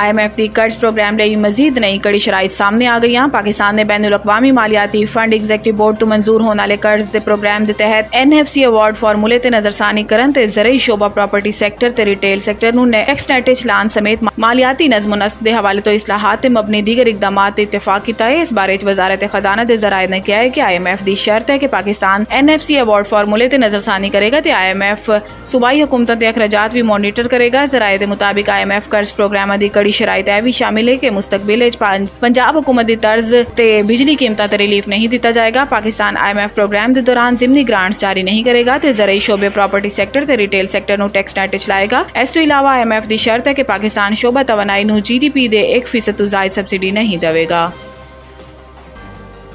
IMF ਦੀ ਕਰਜ਼ programme ਲਈ ਮਜ਼ੀਦ ਨਈ ਕੜੀ ਸ਼ਰਾਇਤ ਸਾਹਮਣੇ ਆ ਗਈਆਂ। ਪਾਕਿਸਤਾਨ ਦੇ ਬੈਨ ਅਲ-ਅਕਵਾਮੀ ਮਾਲੀਆਤੀ ਫੰਡ ਐਗਜ਼ੈਕਟਿਵ ਬੋਰਡ ਤੋਂ ਮਨਜ਼ੂਰ ਹੋਣ ਵਾਲੇ ਕਰਜ਼ ਦੇ ਪ੍ਰੋਗਰਾਮ ਦੇ ਤਹਿਤ NFC ਅਵਾਰਡ ਫਾਰਮੂਲੇ ਤੇ ਨਜ਼ਰਸਾਨੀ ਕਰਨ ਤੇ ਜ਼ਰਈ ਸ਼ੋਬਾ ਪ੍ਰਾਪਰਟੀ ਸੈਕਟਰ ਤੇ ਰਿਟੇਲ ਸੈਕਟਰ ਨੂੰ ਟੈਕਸ ਨੈਟ ਵਿੱਚ ਲਾਉਣ ਸਮੇਤ ਮਾਲੀਆਤੀ ਨਜ਼ਮ ਨਸਕ ਦੇ ਹਵਾਲੇ ਤੋਂ ਇਸਲਾਹਾਤ ਤੇ ਮਬਨੀ ਦੀਗਰ ਇਕਦਾਮਾਤ ਤੇ ਇਤਫਾਕ ਕੀਤਾ ਹੈ। ਇਸ ਬਾਰੇ ਵਜ਼ਾਰਤ ਖਜ਼ਾਨਾ ਦੇ ਜ਼ਰਾਏ ਨੇ ਕਿਹਾ ਹੈ ਕਿ IMF ਦੀ ਸ਼ਰਤ ਹੈ ਕਿ ਪਾਕਿस्तान NFC ਅਵਾਰਡ ਫਾਰਮੂਲੇ ਤੇ ਨਜ਼ਰਸਾਨੀ ਕਰੇਗਾ ਤੇ IMF सूबाई हुकूमतों के अखराजात भी मॉनीटर करेगा। जराए के मुताबिक IMF कर्ज प्रोग्राम की कड़ी शराइत यह भी शामिल है कि मुस्तकबिल पंजाब हुकूमत की तर्ज ते बिजली कीमतों ते रिलीफ नहीं दिता जाएगा। पाकिस्तान IMF प्रोग्राम के दौरान जिमनी ग्रांट्स जारी नहीं करेगा ते जरई शोबे प्रॉपर्टी सैक्टर ते रिटेल सैक्टर नूं टैक्स नेट विच लाएगा। इस तो इलावा IMF की शर्त है कि पाकिस्तान शोबा तवानाई नूं GDP के 1% तो ज़ायद सबसिडी नहीं देगा।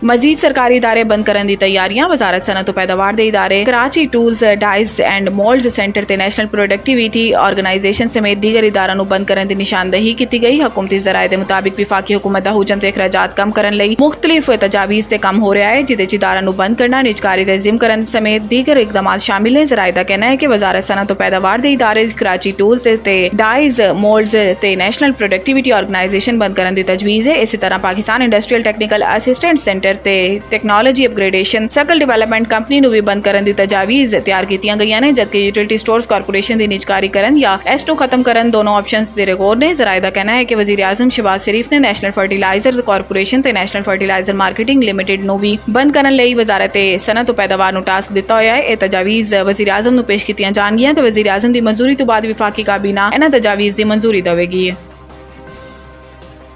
मजीद सरकारी इदारे बंद करने की तैयारियां। वजारत सनत तो पैदावार के इदारे Karachi tools dies and moulds centre ते नेशनल प्रोडक्टिविटी ऑर्गेनाइजेशन समेत दीगर इदारों बंद करने की निशानदही की गई। हुकूमती जराए के मुताबिक विफाकी हुकूमत का हुजम ते अखराजात कम करने लई मुख्तलिफ तजावीज़ ते काम हो रहा है जिहदे च इदारों बंद करना निजकारी ते जिम करन समेत दीगर इकदाम शामिल हैं। जराए का कहना है कि वजारत सनत तो पैदावार के इदारे कराची टूल्स ते डाइज मोल्ड्स ते नेशनल प्रोडक्टिविटी ऑर्गेनाइजेशन बंद करने की तजवीज़ है। इसी तरह Pakistan industrial technical assistance centre ते technology upgradation circle development company नूं भी बंद करने की तजावीज़ तैयार कीतियां गईयां ने जबकि यूटिलिटी स्टोर्स कारपोरेशन की निजकारीकरण या एस खत्म करन दोनों ऑप्शंस ज़ेरे गौर ने। जराए का कहना है कि वज़ीर आज़म शहबाज शरीफ ने नेशनल फर्टिलाइजर कारपोरेशन ते नेशनल फर्टिलाइजर मार्केटिंग लिमिटेड नूं भी बंद करने लई वजारत सनत तो पैदावार नूं टास्क दिता होया है। यह तजावीज़ वज़ीर आज़म नूं पेश कीतियां जाणगियां ते वज़ीर आज़म की मंजूरी तो बाद विफाकी काबीना इन्हां तजावीज़ की मंजूरी देवेगी।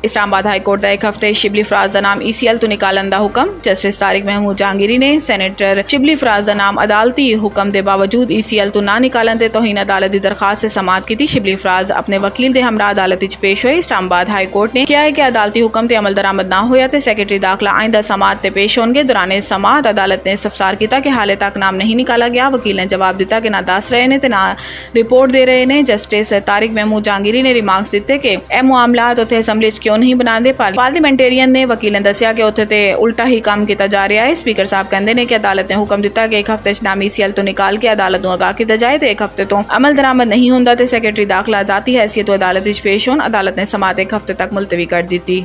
इस्लामाबाद हाई कोर्ट का एक हफ्ते शिबली फराज का नाम ECL तो निकालन का हुक्म। जस्टिस तारिक महमूद जहांगीरी ने सैनेटर शिबली फराज का नाम अदालती हुक्म के बावजूद ECL तो ना निकालन ते तौहीन अदालत की दरखास्त से समात की। शिबली फराज अपने वकील के हमरा अदालत पेश हुए। इस्लामाबाद हाई कोर्ट ने कहा है कि अदालती हुक्म ते अमल दरामद ना होया ते सैकटरी दाखिला आइंदा समात ते पेश होंगे। दौरान समात अदालत ने इस्तफसार किया कि हाले तक नाम नहीं निकाला गया। वकील ने जवाब दिता कि ना दस रहे ने ते ना रिपोर्ट दे रहे ने। जस्टिस तारिक महमूद जहांगीरी ने रिमार्क्स दिते कि यह मामलात उत्थे असैम्बली क्यों नहीं बनाते। पार्लीमेंटेरियन ने वकील ने दसिया कि उत्थे ते उल्टा ही काम किया जा रहा है। स्पीकर साहब कहते हैं कि अदालत ने हुक्म दिता कि एक हफ्ते नाम ECL तो निकाल के अदालत को आगाह किया जाए तो एक हफ्ते तो अमल दरामद नहीं होंदा ते सैकटरी दाखिला जाती हैसियत तो अदालत पेश होन। अदालत ने समात एक हफ्ते तक मुलतवी कर दी।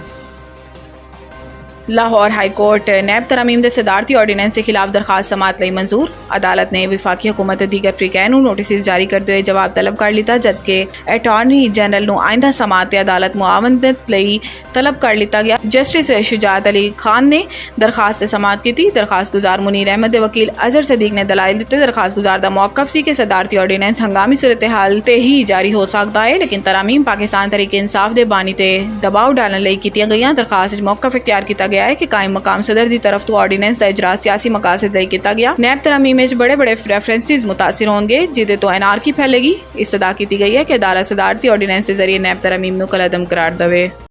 लाहौर हाई कोर्ट नैब तरमीम के सदारती ऑर्डीनेंस के खिलाफ दरखास्त समात लई मंजूर। अदालत ने विफाकी हुकूमत दीगर फ्रीकैन नोटिस जारी करते हुए जवाब तलब कर लिया जबकि अटॉर्नी जनरल नूं आइंदा समात अदालत मुआवनत लई तलब कर लिया गया। जस्टिस शुजात अली खान ने दरखास्त समात की। दरखास्त गुजार मुनीर अहमद के वकील अजहर सदीक ने दलाइल दिते। दरखास्त गुजार का मौकफ सी कि सदारती ऑर्डीनेंस हंगामी सूरत हाल ते ही जारी हो सकता है लेकिन तरामीम पाकिस्तान तरीके इंसाफ के बानी ते दबाव डालने लई कीतियां गईयां। दरखास्त मौकफ इख्तियार किया गया है कि कायम मकाम सदर की तरफ तो ऑर्डीनेंस का इजरा सियासी मकासद लई किया गया। नैब तरामीम में बड़े बड़े रेफरेंसिस मुतासिर होंगे जिदे तो एनार्की फैलेगी। इस्तदा की गई है कि अदालत सदारती ऑर्डीनेंस के जरिए नैब तरामीम नूं कलअदम करार देवे।